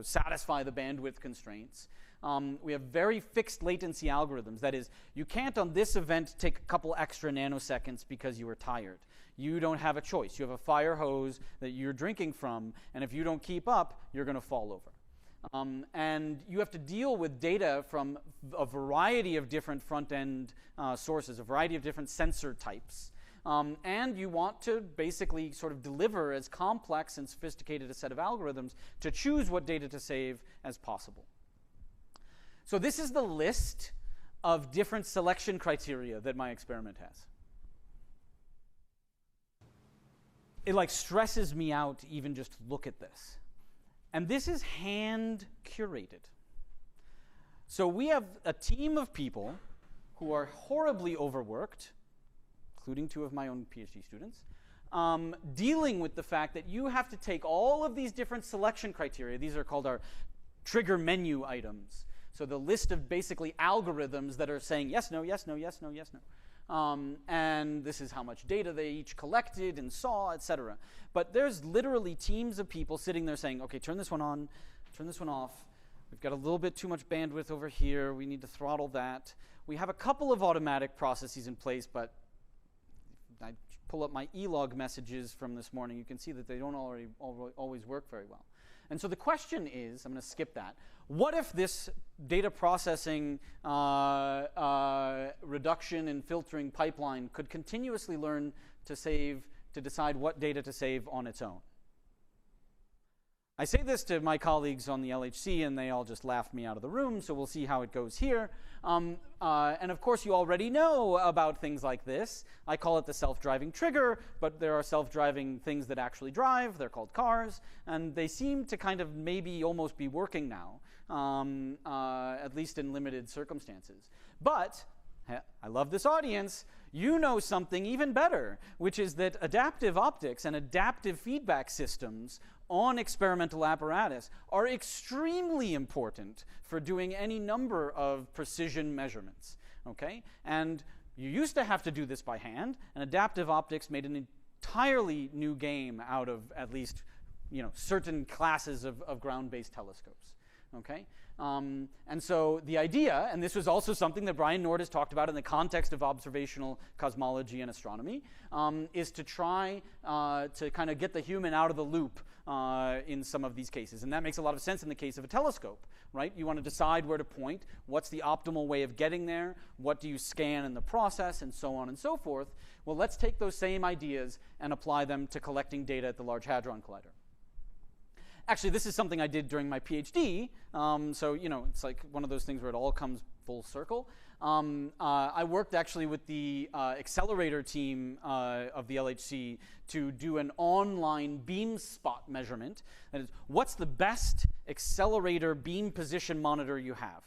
satisfy the bandwidth constraints. We have very fixed latency algorithms. That is, you can't on this event take a couple extra nanoseconds because you were tired. You don't have a choice. You have a fire hose that you're drinking from, and if you don't keep up, you're going to fall over. And you have to deal with data from a variety of different front-end sources, a variety of different sensor types. And you want to basically sort of deliver as complex and sophisticated a set of algorithms to choose what data to save as possible. So this is the list of different selection criteria that my experiment has. It like stresses me out to even just look at this. And this is hand curated. So we have a team of people who are horribly overworked, including 2 of my own PhD students, dealing with the fact that you have to take all of these different selection criteria. These are called our trigger menu items. So the list of basically algorithms that are saying yes, no, yes, no, yes, no, yes, no. And this is how much data they each collected and saw, etc. But there's literally teams of people sitting there saying, okay, turn this one on, turn this one off. we've got a little bit too much bandwidth over here. We need to throttle that. We have a couple of automatic processes in place, but I pull up my e-log messages from this morning. You can see that they don't always work very well. And so the question is, I'm going to skip that. What if this data processing reduction and filtering pipeline could continuously learn to decide what data to save on its own? I say this to my colleagues on the LHC, and they all just laughed me out of the room, so we'll see how it goes here. And of course, you already know about things like this. I call it the self-driving trigger, but there are self-driving things that actually drive. They're called cars, and they seem to kind of maybe almost be working now, at least in limited circumstances. But I love this audience. You know something even better, which is that adaptive optics and adaptive feedback systems on experimental apparatus are extremely important for doing any number of precision measurements, okay? And you used to have to do this by hand, and adaptive optics made an entirely new game out of at least, certain classes of ground-based telescopes, okay? And so the idea, and this was also something that Brian Nord has talked about in the context of observational cosmology and astronomy, is to try to kind of get the human out of the loop in some of these cases. And that makes a lot of sense in the case of a telescope, right? You want to decide where to point, what's the optimal way of getting there, what do you scan in the process, and so on and so forth. Well, let's take those same ideas and apply them to collecting data at the Large Hadron Collider. Actually, this is something I did during my PhD, so it's like one of those things where it all comes full circle. I worked actually with the accelerator team of the LHC to do an online beam spot measurement. That is, what's the best accelerator beam position monitor you have?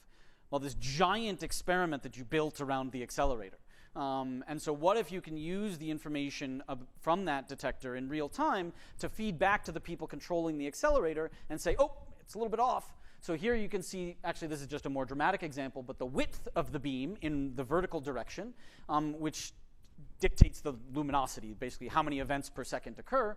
Well, this giant experiment that you built around the accelerator. And so what if you can use the information from that detector in real time to feed back to the people controlling the accelerator and say, oh, it's a little bit off. So here you can see, actually this is just a more dramatic example, but the width of the beam in the vertical direction, which dictates the luminosity, basically how many events per second occur,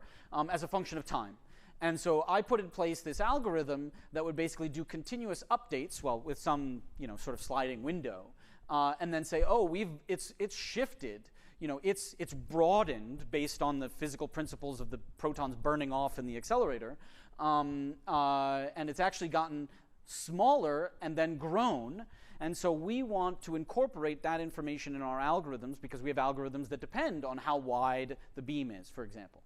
as a function of time. And so I put in place this algorithm that would basically do continuous updates, well, with some sort of sliding window, and then say, oh, it's shifted, it's broadened based on the physical principles of the protons burning off in the accelerator, and it's actually gotten smaller and then grown. And so we want to incorporate that information in our algorithms because we have algorithms that depend on how wide the beam is, for example.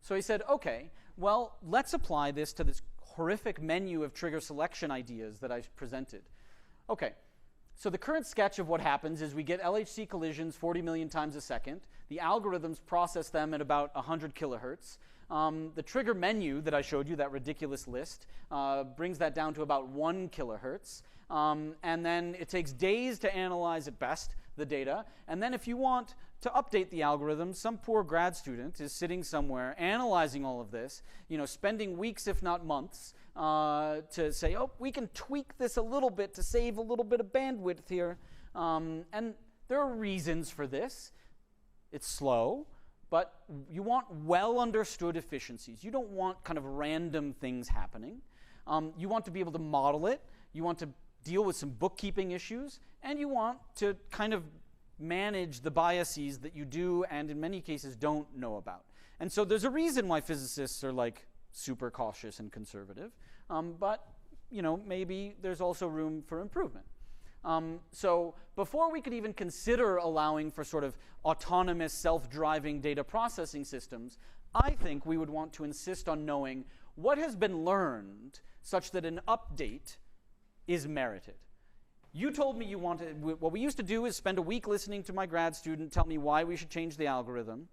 So he said, okay, well, let's apply this to this horrific menu of trigger selection ideas that I presented. Okay, so the current sketch of what happens is we get LHC collisions 40 million times a second. The algorithms process them at about 100 kilohertz. The trigger menu that I showed you, that ridiculous list, brings that down to about 1 kilohertz. And then it takes days to analyze at best the data. And then if you want to update the algorithm, some poor grad student is sitting somewhere analyzing all of this, spending weeks if not months to say, oh, we can tweak this a little bit to save a little bit of bandwidth here. And there are reasons for this. It's slow, but you want well understood efficiencies. You don't want kind of random things happening. You want to be able to model it. You want to deal with some bookkeeping issues, and you want to kind of manage the biases that you do and in many cases don't know about. And so there's a reason why physicists are like super cautious and conservative, but maybe there's also room for improvement. So before we could even consider allowing for sort of autonomous self-driving data processing systems, I think we would want to insist on knowing what has been learned such that an update is merited. You told me you wanted, what we used to do is spend a week listening to my grad student tell me why we should change the algorithm.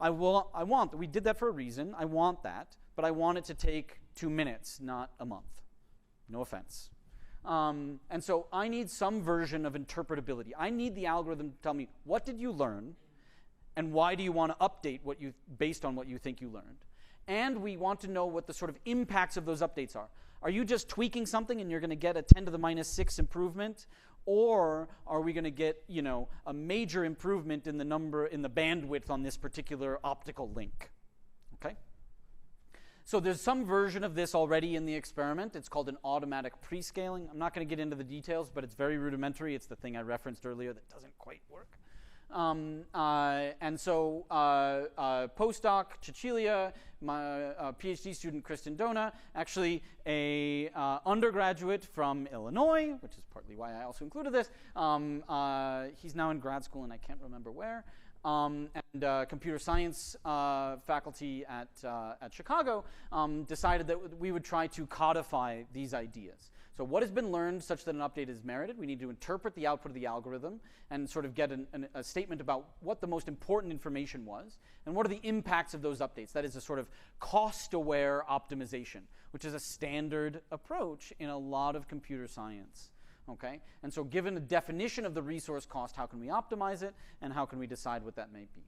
We did that for a reason, I want that, but I want it to take 2 minutes, not a month. No offense. And so I need some version of interpretability. I need the algorithm to tell me, what did you learn, and why do you want to update based on what you think you learned? And we want to know what the sort of impacts of those updates are. Are you just tweaking something and you're going to get a 10 to the minus 6 improvement? Or are we going to get, a major improvement in the bandwidth on this particular optical link? Okay? So there's some version of this already in the experiment. It's called an automatic prescaling. I'm not going to get into the details, but it's very rudimentary. It's the thing I referenced earlier that doesn't quite work. And so postdoc Cecilia, my PhD student Kristen Dona, actually a undergraduate from Illinois, which is partly why I also included this. He's now in grad school and I can't remember where. And computer science faculty at Chicago decided that we would try to codify these ideas. So what has been learned such that an update is merited? We need to interpret the output of the algorithm and sort of get a statement about what the most important information was and what are the impacts of those updates. That is a sort of cost-aware optimization, which is a standard approach in a lot of computer science. Okay? And so given the definition of the resource cost, how can we optimize it and how can we decide what that may be?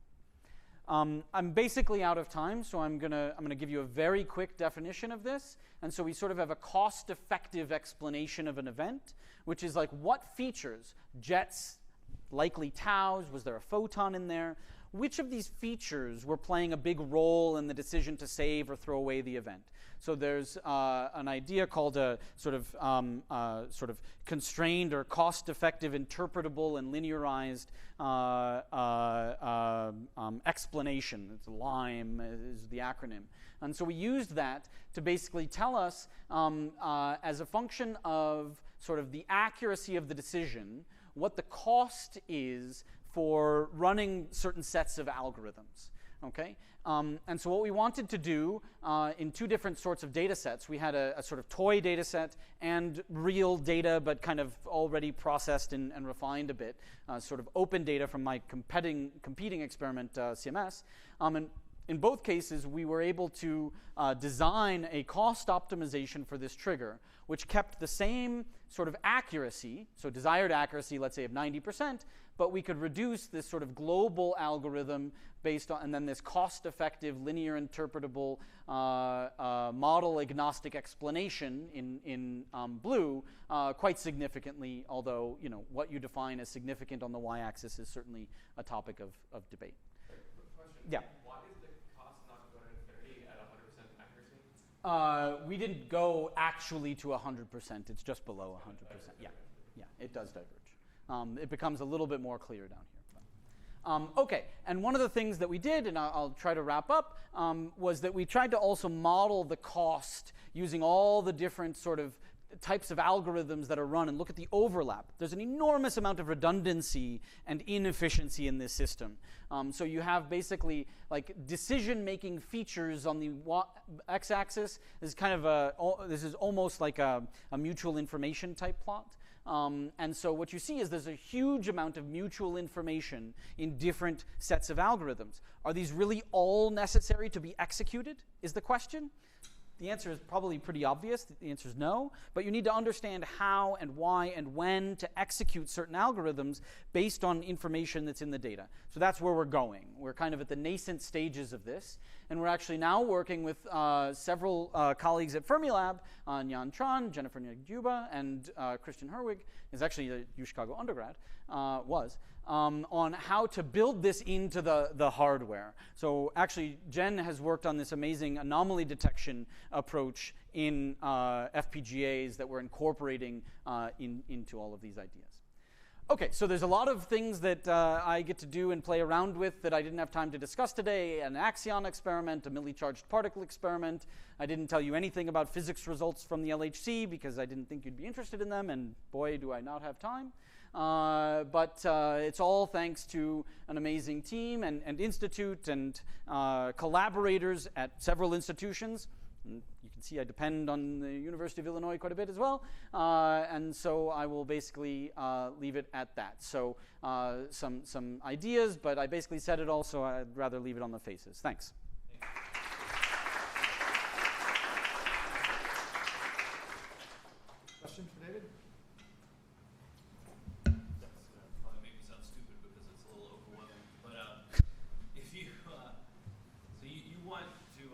I'm basically out of time, so I'm gonna give you a very quick definition of this. And so we sort of have a cost-effective explanation of an event, which is like what features, jets, likely taus, was there a photon in there? Which of these features were playing a big role in the decision to save or throw away the event? So there's an idea called a sort of constrained or cost-effective, interpretable, and linearized explanation. It's LIME is the acronym. And so we used that to basically tell us, as a function of sort of the accuracy of the decision, what the cost is for running certain sets of algorithms. Okay? And so what we wanted to do in two different sorts of data sets, we had a sort of toy data set and real data, but kind of already processed and refined a bit, sort of open data from my competing experiment, CMS. And in both cases, we were able to design a cost optimization for this trigger, which kept the same sort of accuracy, so desired accuracy, let's say, of 90%, but we could reduce this sort of global algorithm based on, and then this cost-effective, linear interpretable, model-agnostic explanation in blue quite significantly, although, you know, what you define as significant on the y-axis is certainly a topic of debate. Quick question. Yeah. Why is the cost not go to infinity at 100% accuracy? We didn't go actually to 100%. It's just below 100%. Yeah, it does diverge. It becomes a little bit more clear down here. Okay, and one of the things that we did, and I'll try to wrap up, was that we tried to also model the cost using all the different sort of types of algorithms that are run and look at the overlap. There's an enormous amount of redundancy and inefficiency in this system. So you have basically like decision-making features on the x-axis. This is kind of this is almost like a mutual information type plot. And so what you see is there's a huge amount of mutual information in different sets of algorithms. Are these really all necessary to be executed, is the question? The answer is probably pretty obvious. The answer is no. But you need to understand how and why and when to execute certain algorithms based on information that's in the data. So that's where we're going. We're kind of at the nascent stages of this. And we're actually now working with several colleagues at Fermilab, Nyan Tran, Jennifer Nagyuba, and Christian Herwig, is actually a UChicago undergrad, on how to build this into the hardware. So actually, Jen has worked on this amazing anomaly detection approach in FPGAs that we're incorporating into all of these ideas. Okay, so there's a lot of things that I get to do and play around with that I didn't have time to discuss today. An axion experiment, a Milli charged particle experiment. I didn't tell you anything about physics results from the LHC because I didn't think you'd be interested in them, and boy, do I not have time. But it's all thanks to an amazing team and institute and collaborators at several institutions. And you can see I depend on the University of Illinois quite a bit as well. And so I will basically leave it at that. So some ideas, but I basically said it all, so I'd rather leave it on the faces. Thanks. Question for David? Probably make me sound stupid because it's a little overwhelming. But if you, so you want to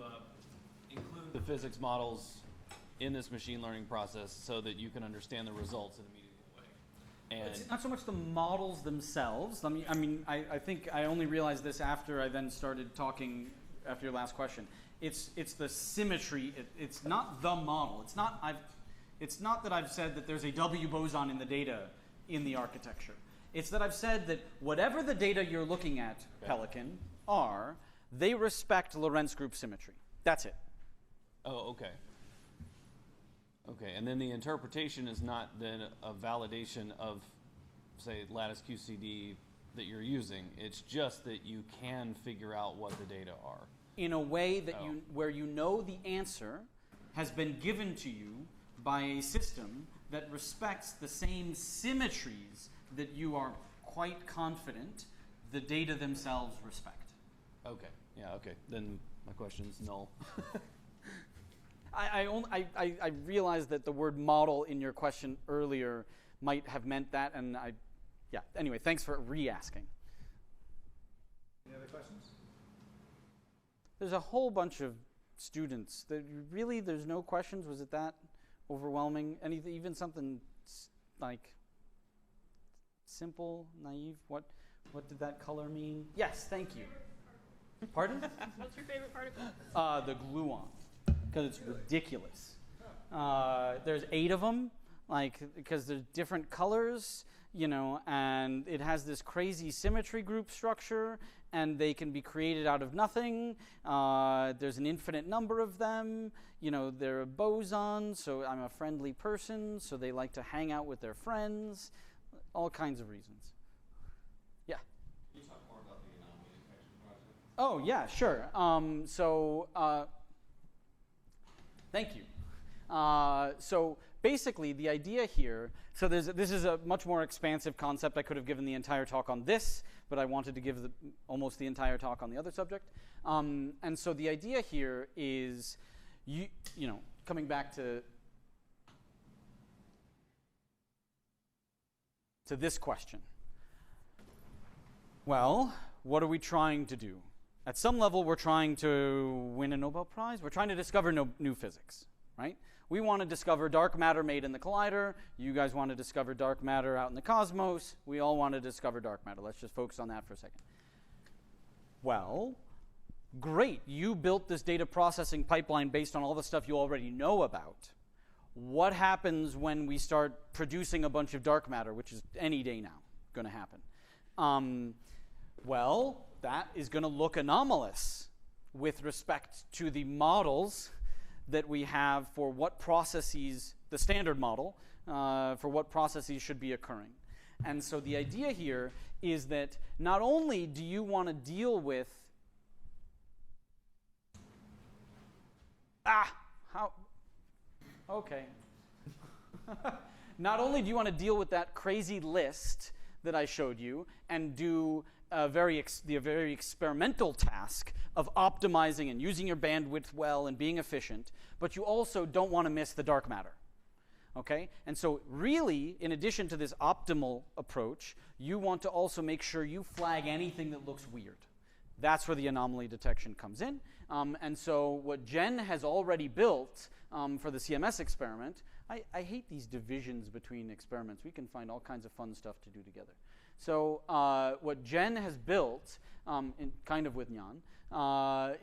include the physics models in this machine learning process so that you can understand the results in a meaningful way. And It's not so much the models themselves. I think I only realized this after I then started talking after your last question. It's the symmetry. It's not the model. It's not that I've said that there's a W boson in the data in the architecture. It's that I've said that whatever the data you're looking at, Pelican, are, they respect Lorentz group symmetry. That's it. Oh, okay. Okay, and then the interpretation is not then a validation of, say, lattice QCD that you're using. It's just that you can figure out what the data are. In a way that where you know the answer has been given to you by a system that respects the same symmetries that you are quite confident the data themselves respect. Okay, yeah, okay. Then my question's null. I realized that the word model in your question earlier might have meant that, and yeah. Anyway, thanks for re-asking. Any other questions? There's a whole bunch of students. Really, there's no questions? Was it that overwhelming? Anything, even something like simple, naive? What did that color mean? Yes, thank you. Pardon? What's your favorite particle? The gluon, because it's ridiculous. There's 8 of them, because there's different colors, and it has this crazy symmetry group structure, and they can be created out of nothing. There's an infinite number of them. They're a boson, so I'm a friendly person, so they like to hang out with their friends. All kinds of reasons. Yeah? Can you talk more about the anomaly detection project? Oh, yeah, sure. Thank you. So basically, the idea here, so this is a much more expansive concept. I could have given the entire talk on this, but I wanted to give almost the entire talk on the other subject. And so the idea here is, coming back to this question. Well, what are we trying to do? At some level, we're trying to win a Nobel Prize. We're trying to discover new physics, right? We want to discover dark matter made in the collider. You guys want to discover dark matter out in the cosmos. We all want to discover dark matter. Let's just focus on that for a second. Well, great. You built this data processing pipeline based on all the stuff you already know about. What happens when we start producing a bunch of dark matter, which is any day now going to happen? Well, that is going to look anomalous with respect to the models that we have for what processes, the standard model, for what processes should be occurring. And so the idea here is that not only do you want to deal with okay. Not only do you want to deal with that crazy list that I showed you and do the very experimental task of optimizing and using your bandwidth well and being efficient, but you also don't want to miss the dark matter. Okay? And so really, in addition to this optimal approach, you want to also make sure you flag anything that looks weird. That's where the anomaly detection comes in. And so what Jen has already built for the CMS experiment, I hate these divisions between experiments. We can find all kinds of fun stuff to do together. So what Jen has built, kind of with Nyan,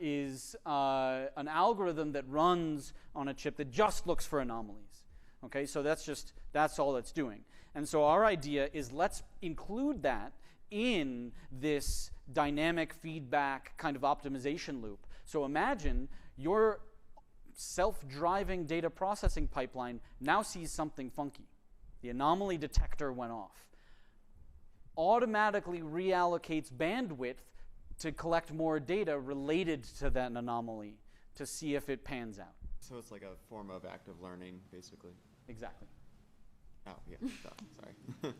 is an algorithm that runs on a chip that just looks for anomalies. Okay, so that's all it's doing. And so our idea is let's include that in this dynamic feedback kind of optimization loop. So imagine your self-driving data processing pipeline now sees something funky. The anomaly detector went off. Automatically reallocates bandwidth to collect more data related to that anomaly to see if it pans out. So it's like a form of active learning, basically. Exactly. Oh, yeah, sorry.